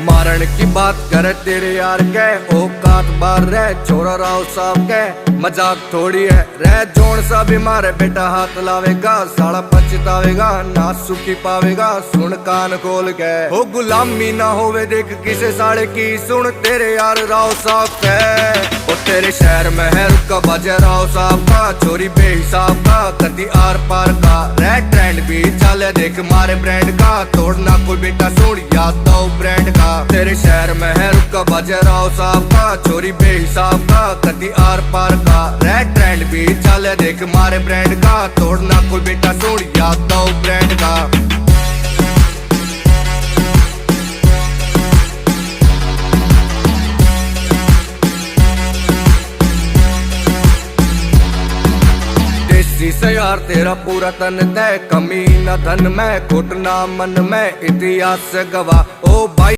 मारण की बात करे तेरे यार के औकात बार रह छोरा राव साहब के मजाक थोड़ी है रह जोन सा भी मारे बेटा हाथ लावेगा साला पछतावेगा ना सुखी पावेगा सुन कान खोल के हो गुलामी ना होवे देख किसे साले की सुन तेरे यार राव साहब के ओ तेरे शहर में है रुका बाजा राव साहब का चोरी बेहिसाब का कदी आर पार का रह ट्रेंड भी चले देख मारे ब्रांड का तोड़ना कोई बेटा सुन याद दो ब्रांड का तेरे शहर में है रुका बाजा राव साहब का चोरी बेहिसाब का कदी आर पार का रह ट्रेंड भी चले देख मारे ब्रांड का तोड़ना कोई बेटा सुन याद दो ब्रांड का। से यार तेरा पूरा तन तय कमी न धन में घुटना मन में इतिहास से गवाह ओ भाई।